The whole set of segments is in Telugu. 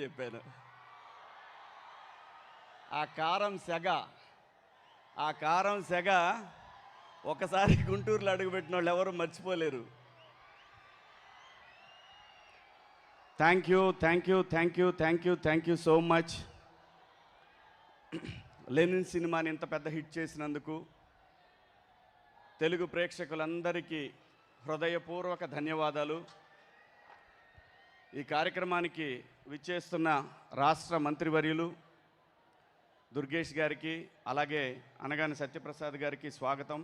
చెప్పాను. ఆ కారం సెగ ఒకసారి గుంటూరులో అడుగుపెట్టిన వాళ్ళు ఎవరు మర్చిపోలేరు. Thank you so much. Lenin సినిమాని ఇంత పెద్ద హిట్ చేసినందుకు తెలుగు ప్రేక్షకులందరికీ హృదయపూర్వక ధన్యవాదాలు. ఈ కార్యక్రమానికి విచ్చేస్తున్న రాష్ట్ర మంత్రివర్యులు దుర్గేష్ గారికి, అలాగే అనగాని సత్యప్రసాద్ గారికి స్వాగతం.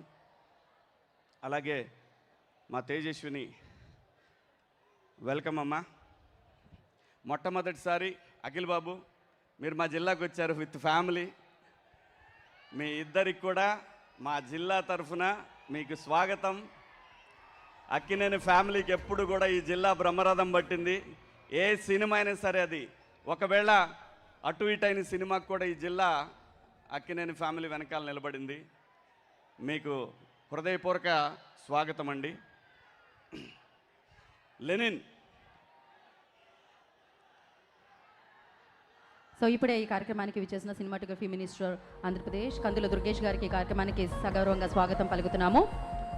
అలాగే మా తేజస్విని, వెల్కమ్ అమ్మా. మొట్టమొదటిసారి అఖిల్ బాబు మీరు మా జిల్లాకు వచ్చారు విత్ ఫ్యామిలీ. మీ ఇద్దరికి కూడా మా జిల్లా తరఫున మీకు స్వాగతం. అక్కినేని ఫ్యామిలీకి ఎప్పుడు కూడా ఈ జిల్లా బ్రహ్మరథం పట్టింది. ఏ సినిమా అయినా సరే, అది ఒకవేళ అటు ఇటు అయిన సినిమాకు కూడా ఈ జిల్లా అక్కినేని ఫ్యామిలీ వెనకాల నిలబడింది. మీకు హృదయపూర్వక స్వాగతం అండి. లెనిన్ సో ఇప్పుడే ఈ కార్యక్రమానికి విచ్చేసిన సినిమాటోగ్రఫీ మినిస్టర్ ఆంధ్రప్రదేశ్ కందుల దుర్గేష్ గారికి ఈ కార్యక్రమానికి సగౌరవంగా స్వాగతం పలుకుతున్నాము.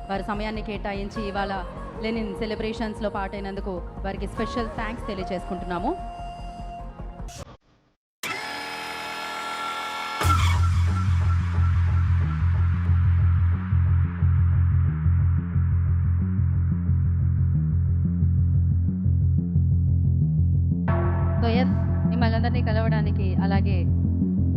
వారి సమయాన్ని కేటాయించి ఇవాళ లెనిన్ సెలబ్రేషన్స్లో పాటైనందుకు వారికి స్పెషల్ థ్యాంక్స్ తెలియజేసుకుంటున్నాము. సో ఎస్, మిమ్మల్ని అందరినీ కలవడానికి, అలాగే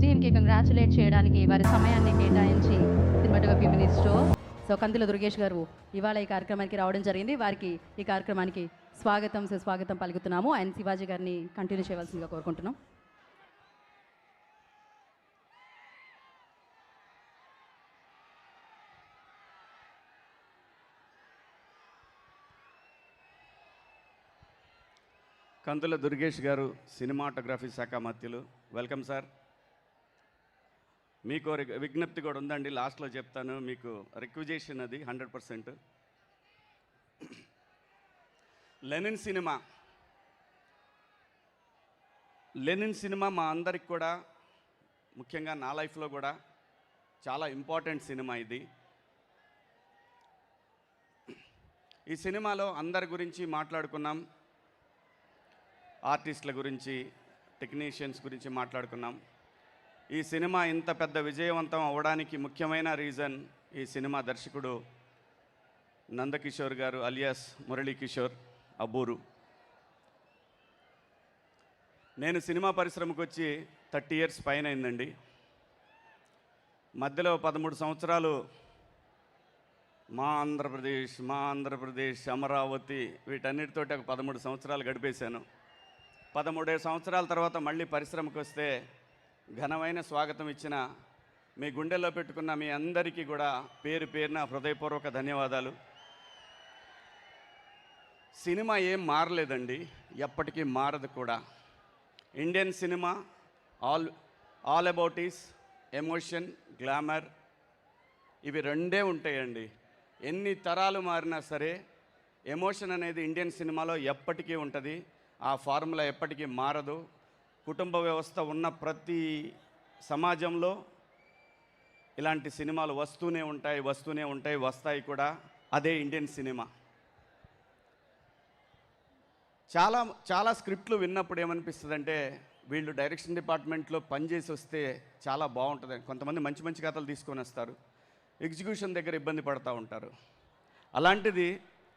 టీమ్కి కంగ్రాచులేట్ చేయడానికి వారి సమయాన్ని కేటాయించి సినిమాటోగ్రఫీ మినిస్టర్ సో కందుల దుర్గేష్ గారు ఇవాళ ఈ కార్యక్రమానికి రావడం జరిగింది. వారికి ఈ కార్యక్రమానికి సుస్వాగతం పలుకుతున్నాము. ఆయన శివాజీ గారిని కంటిన్యూ చేయవలసిందిగా కోరుకుంటున్నాం. కందుల దుర్గేష్ గారు సినిమాటోగ్రఫీ శాఖ మంత్రులు, వెల్కమ్ సార్. మీకు విజ్ఞప్తి కూడా ఉందండి, లాస్ట్లో చెప్తాను. మీకు రిక్విజేషన్ అది 100%. లెనిన్ సినిమా మా అందరికి కూడా, ముఖ్యంగా నా లైఫ్లో కూడా చాలా ఇంపార్టెంట్ సినిమా ఇది. ఈ సినిమాలో అందరి గురించి మాట్లాడుకున్నాం, ఆర్టిస్టుల గురించి, టెక్నీషియన్స్ గురించి మాట్లాడుకున్నాం. ఈ సినిమా ఇంత పెద్ద విజయవంతం అవ్వడానికి ముఖ్యమైన రీజన్ ఈ సినిమా దర్శకుడు నందకిషోర్ గారు అలియాస్ మురళీకిషోర్ అబ్బూరు. నేను సినిమా పరిశ్రమకు వచ్చి 30 years పైన అయిందండి. మధ్యలో 13 సంవత్సరాలు మా ఆంధ్రప్రదేశ్, అమరావతి, వీటన్నిటితోటి ఒక 13 సంవత్సరాలు గడిపేశాను. 13 సంవత్సరాల తర్వాత మళ్ళీ పరిశ్రమకు వస్తే ఘనమైన స్వాగతం ఇచ్చిన మీ గుండెల్లో పెట్టుకున్న మీ అందరికీ కూడా పేరు పేరున హృదయపూర్వక ధన్యవాదాలు. సినిమా ఏం మారలేదండి, ఎప్పటికీ మారదు కూడా. Indian cinema all about is emotion, glamour, ఇవి రెండే ఉంటాయండి. ఎన్ని తరాలు మారినా సరే ఎమోషన్ అనేది ఇండియన్ సినిమాలో ఎప్పటికీ ఉంటుంది. ఆ ఫార్ములా ఎప్పటికీ మారదు. కుటుంబ వ్యవస్థ ఉన్న ప్రతి సమాజంలో ఇలాంటి సినిమాలు వస్తూనే ఉంటాయి, వస్తాయి కూడా. అదే ఇండియన్ సినిమా. చాలా స్క్రిప్ట్లు విన్నప్పుడు ఏమనిపిస్తుందంటే, వీళ్ళు డైరెక్షన్ డిపార్ట్మెంట్లో పనిచేసి వస్తే చాలా బాగుంటుంది. కొంతమంది మంచి మంచి కథలు తీసుకొని వస్తారు, ఎగ్జిక్యూషన్ దగ్గర ఇబ్బంది పడుతూ ఉంటారు. అలాంటిది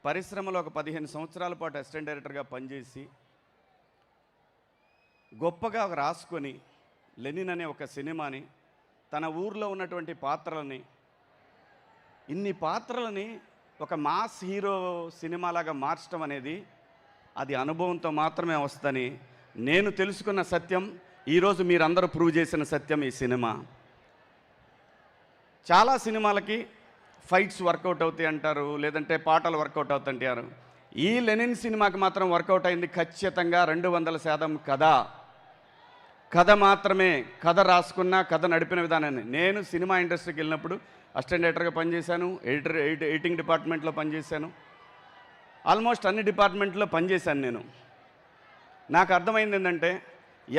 పరిశ్రమలో ఒక 15 సంవత్సరాల పాటు అసిస్టెంట్ డైరెక్టర్గా పనిచేసి గొప్పగా రాసుకొని లెనిన్ అనే ఒక సినిమాని, తన ఊర్లో ఉన్నటువంటి పాత్రలని, ఇన్ని పాత్రలని ఒక మాస్ హీరో సినిమాలాగా మార్చడం అనేది అది అనుభవంతో మాత్రమే వస్తుందని నేను తెలుసుకున్న సత్యం. ఈరోజు మీరందరూ ప్రూవ్ చేసిన సత్యం ఈ సినిమా. చాలా సినిమాలకి ఫైట్స్ వర్కౌట్ అవుతాయి అంటారు, లేదంటే పాటలు వర్కౌట్ అవుతాయంటారు. ఈ లెనిన్ సినిమాకి మాత్రం వర్కౌట్ అయింది ఖచ్చితంగా 200% కథ మాత్రమే. కథ రాసుకున్న, కథ నడిపిన విధానాన్ని. నేను సినిమా ఇండస్ట్రీకి వెళ్ళినప్పుడు అసిస్టెంట్ డైరెక్టర్గా పనిచేశాను, ఎడిటింగ్ డిపార్ట్మెంట్లో పనిచేశాను, ఆల్మోస్ట్ అన్ని డిపార్ట్మెంట్లో పనిచేశాను నేను. నాకు అర్థమైంది ఏంటంటే,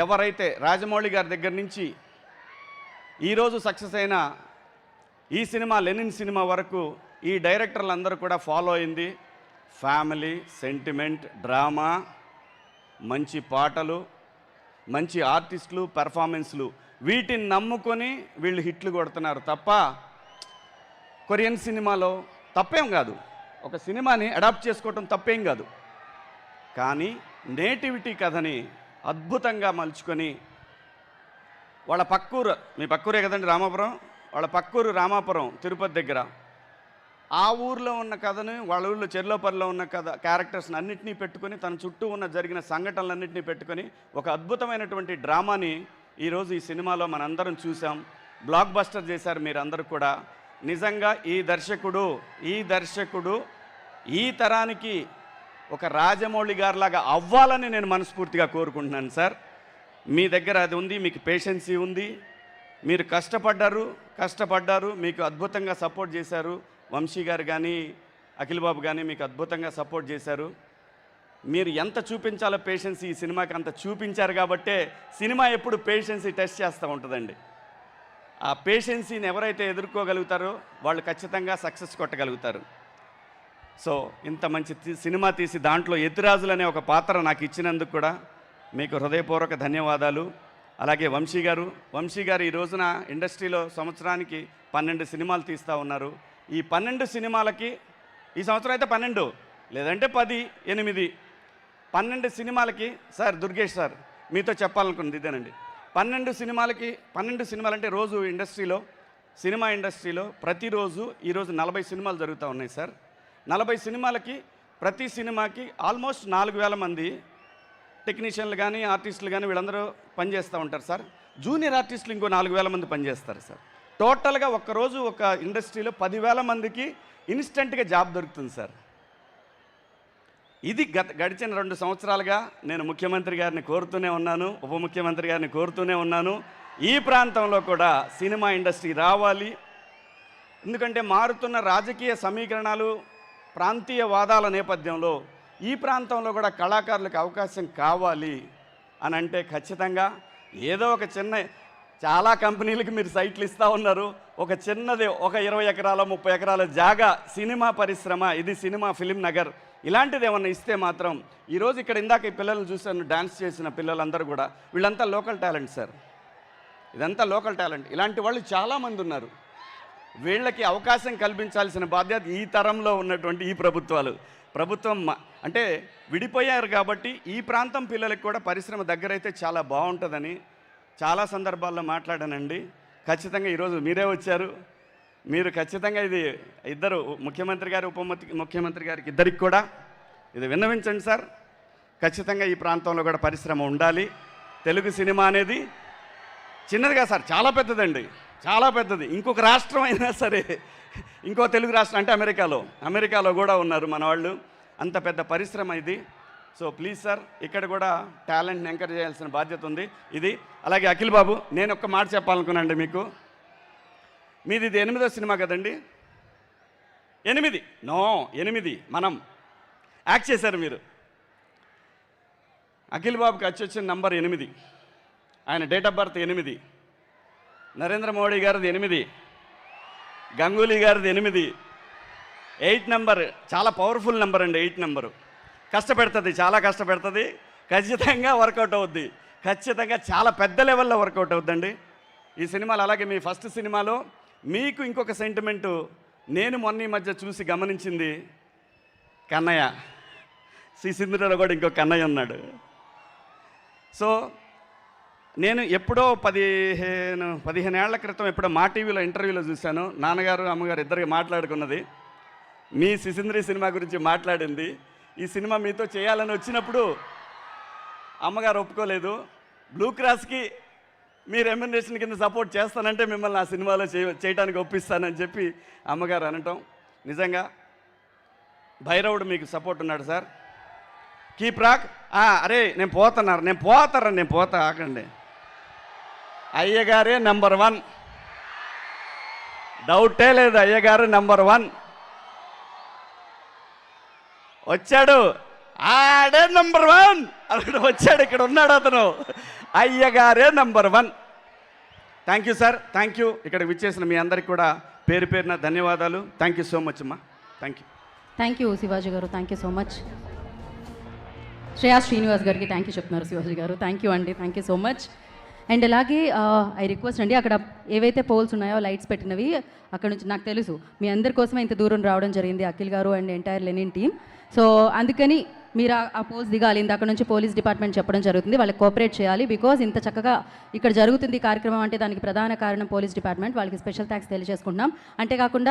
ఎవరైతే రాజమౌళి గారి దగ్గర నుంచి ఈరోజు సక్సెస్ అయిన ఈ సినిమా లెనిన్ సినిమా వరకు ఈ డైరెక్టర్లందరూ కూడా ఫాలో అయింది ఫ్యామిలీ, సెంటిమెంట్, డ్రామా, మంచి పాటలు, మంచి ఆర్టిస్టులు, పెర్ఫార్మెన్స్లు, వీటిని నమ్ముకొని వీళ్ళు హిట్లు కొడుతున్నారు తప్ప కొరియన్ సినిమాలో తప్పేం కాదు. ఒక సినిమాని అడాప్ట్ చేసుకోవటం తప్పేం కాదు. కానీ నేటివిటీ కథని అద్భుతంగా మలుచుకొని వాళ్ళ పక్కూరు, మీ పక్కూరే కదండి రామాపురం, వాళ్ళ పక్కూరు రామాపురం తిరుపతి దగ్గర, ఆ ఊర్లో ఉన్న కథని వాళ్ళ ఊళ్ళో చెర్లోపల్లిలో ఉన్న కథ క్యారెక్టర్స్ని అన్నింటినీ పెట్టుకొని తన చుట్టూ ఉన్న జరిగిన సంఘటనలన్నింటినీ పెట్టుకొని ఒక అద్భుతమైనటువంటి డ్రామాని ఈరోజు ఈ సినిమాలో మనందరం చూసాం. బ్లాక్ బస్టర్ చేశారు మీరందరూ కూడా. నిజంగా ఈ దర్శకుడు ఈ తరానికి ఒక రాజమౌళి గారిలాగా అవ్వాలని నేను మనస్ఫూర్తిగా కోరుకుంటున్నాను సార్. మీ దగ్గర అది ఉంది, మీకు పేషెన్సీ ఉంది, మీరు కష్టపడ్డారు, మీకు అద్భుతంగా సపోర్ట్ చేశారు. వంశీ గారు కానీ అఖిల్ బాబు కానీ మీకు అద్భుతంగా సపోర్ట్ చేశారు. మీరు ఎంత చూపించాలో పేషెన్సీ ఈ సినిమాకి అంత చూపించారు కాబట్టే సినిమా ఎప్పుడు పేషెన్సీ టెస్ట్ చేస్తూ ఉంటుందండి. ఆ పేషెన్సీని ఎవరైతే ఎదుర్కోగలుగుతారో వాళ్ళు ఖచ్చితంగా సక్సెస్ కొట్టగలుగుతారు. సో ఇంత మంచి సినిమా తీసి దాంట్లో ఎతిరాజులు అనే ఒక పాత్ర నాకు ఇచ్చినందుకు కూడా మీకు హృదయపూర్వక ధన్యవాదాలు. అలాగే వంశీ గారు ఈ రోజున ఇండస్ట్రీలో సంవత్సరానికి 12 సినిమాలు తీస్తూ ఉన్నారు. ఈ 12 సినిమాలకి ఈ సంవత్సరం అయితే 12 లేదంటే 10, 8, 12 సినిమాలకి సార్ దుర్గేష్ సార్ మీతో చెప్పాలనుకున్నది ఇదేనండి. 12 సినిమాలు అంటే రోజు సినిమా ఇండస్ట్రీలో ప్రతిరోజు ఈరోజు 40 సినిమాలు జరుగుతూ ఉన్నాయి సార్. 40 సినిమాలకి ప్రతి సినిమాకి ఆల్మోస్ట్ 4,000 మంది టెక్నీషియన్లు కానీ ఆర్టిస్టులు కానీ వీళ్ళందరూ పనిచేస్తూ ఉంటారు సార్. జూనియర్ ఆర్టిస్టులు ఇంకో 4,000 మంది పనిచేస్తారు సార్. టోటల్గా ఒక్కరోజు ఒక ఇండస్ట్రీలో 10,000 మందికి ఇన్స్టెంట్గా జాబ్ దొరుకుతుంది సార్. ఇది గడిచిన 2 సంవత్సరాలుగా నేను ముఖ్యమంత్రి గారిని కోరుతూనే ఉన్నాను, ఉప ముఖ్యమంత్రి గారిని కోరుతూనే ఉన్నాను. ఈ ప్రాంతంలో కూడా సినిమా ఇండస్ట్రీ రావాలి. ఎందుకంటే మారుతున్న రాజకీయ సమీకరణాలు, ప్రాంతీయ వాదాల నేపథ్యంలో ఈ ప్రాంతంలో కూడా కళాకారులకు అవకాశం కావాలి అని అంటే ఖచ్చితంగా ఏదో ఒక చాలా కంపెనీలకు మీరు సైట్లు ఇస్తూ ఉన్నారు. ఒక చిన్నది ఒక 20 ఎకరాల 30 ఎకరాల జాగా సినిమా పరిశ్రమ, ఇది సినిమా ఫిలిం నగర్, ఇలాంటిది ఏమన్నా ఇస్తే మాత్రం ఈరోజు ఇక్కడ ఇందాక ఈ పిల్లల్ని చూశాను, డ్యాన్స్ చేసిన పిల్లలందరూ కూడా వీళ్ళంతా లోకల్ టాలెంట్ సార్. ఇదంతా లోకల్ టాలెంట్. ఇలాంటి వాళ్ళు చాలామంది ఉన్నారు. వీళ్ళకి అవకాశం కల్పించాల్సిన బాధ్యత ఈ తరంలో ఉన్నటువంటి ఈ ప్రభుత్వం అంటే విడిపోయారు కాబట్టి ఈ ప్రాంతం పిల్లలకి కూడా పరిశ్రమ దగ్గరైతే చాలా బాగుంటుందని చాలా సందర్భాల్లో మాట్లాడానండి. ఖచ్చితంగా ఈరోజు మీరే వచ్చారు. మీరు ఖచ్చితంగా ఇది ఇద్దరు ముఖ్యమంత్రి గారు ఉప ముఖ్యమంత్రి గారికి ఇద్దరికి కూడా ఇది విన్నవించండి సార్. ఖచ్చితంగా ఈ ప్రాంతంలో కూడా పరిశ్రమ ఉండాలి. తెలుగు సినిమా అనేది చిన్నదిగా సార్, చాలా పెద్దదండి, చాలా పెద్దది. ఇంకొక రాష్ట్రం అయినా సరే, ఇంకో తెలుగు రాష్ట్రం అంటే అమెరికాలో కూడా ఉన్నారు మన వాళ్ళు. అంత పెద్ద పరిశ్రమ ఇది. సో ప్లీజ్ సార్, ఇక్కడ కూడా టాలెంట్ని ఎంకరేజ్ చేయాల్సిన బాధ్యత ఉంది. ఇది అలాగే అఖిల్ బాబు, నేను ఒక్క మాట చెప్పాలనుకున్నానండి మీకు. మీది ఇది 8వ సినిమా కదండి? 8 మనం యాక్ట్ చేశారు మీరు. అఖిల్ బాబుకి వచ్చిన నంబర్ 8, ఆయన date of birth 8, Narendra Modi గారిది 8, గంగూలీ గారిది 8 నెంబర్ చాలా పవర్ఫుల్ నెంబర్ అండి. 8 నెంబరు కష్టపెడుతుంది, చాలా కష్టపెడుతుంది. ఖచ్చితంగా వర్కౌట్ అవుద్ది, ఖచ్చితంగా చాలా పెద్ద లెవెల్లో వర్కౌట్ అవుద్దండి ఈ సినిమాలో. అలాగే మీ ఫస్ట్ సినిమాలో మీకు ఇంకొక సెంటిమెంటు నేను మొన్న ఈ మధ్య చూసి గమనించింది, కన్నయ్య, శ్రీసింధులో కూడా ఇంకో కన్నయ్య ఉన్నాడు. సో నేను ఎప్పుడో 15 ఏళ్ల క్రితం ఎప్పుడో మా టీవీలో ఇంటర్వ్యూలో చూశాను. నాన్నగారు అమ్మగారు ఇద్దరికి మాట్లాడుకున్నది, మీ సిసింద్రి సినిమా గురించి మాట్లాడింది. ఈ సినిమా మీతో చేయాలని వచ్చినప్పుడు అమ్మగారు ఒప్పుకోలేదు. బ్లూ క్రాస్కి మీ రెమ్యునరేషన్ కింద సపోర్ట్ చేస్తానంటే మిమ్మల్ని ఆ సినిమాలో చేయడానికి ఒప్పిస్తానని చెప్పి అమ్మగారు అనటం. నిజంగా భైరవుడు మీకు సపోర్ట్ ఉన్నాడు సార్. Keep rock. అరే నేను పోతా ఆకండి. అయ్యగారే నెంబర్ 1, డౌటే లేదు. అయ్యగారు నెంబర్ 1 వచ్చాడు. ఆడే నంబర్ 1 అతను వచ్చాడు, ఇక్కడ ఉన్నాడు అతను. అయ్యగారే number 1. Thank you sir, thank you. ఇక్కడికి విచ్చేసిన మీ అందరికి కూడా పేరు పేరున ధన్యవాదాలు. థ్యాంక్ యూ సో మచ్ అమ్మా. Thank you. Thank you Shivaji garu, thank you so much. Shreya Srinivas గారికి థ్యాంక్ యూ చెప్తున్నారు శివాజీ గారు. థ్యాంక్ యూ అండి, thank you so much. And అలాగే ఐ రిక్వెస్ట్ అండి, అక్కడ ఏవైతే పోల్స్ ఉన్నాయో లైట్స్ పెట్టినవి అక్కడ నుంచి నాకు తెలుసు మీ అందరి కోసమే ఇంత దూరం రావడం జరిగింది, అఖిల్ గారు and entire Lenin team. So అందుకని మీరు ఆ పోల్స్ దిగాలి. అక్కడ నుంచి పోలీస్ డిపార్ట్మెంట్ చెప్పడం జరుగుతుంది, వాళ్ళకి కోఆపరేట్ చేయాలి. బికాజ్ ఇంత చక్కగా ఇక్కడ జరుగుతుంది కార్యక్రమం అంటే దానికి ప్రధాన కారణం పోలీస్ డిపార్ట్మెంట్. వాళ్ళకి స్పెషల్ థ్యాంక్స్ తెలియజేసుకుంటున్నాం. అంతేకాకుండా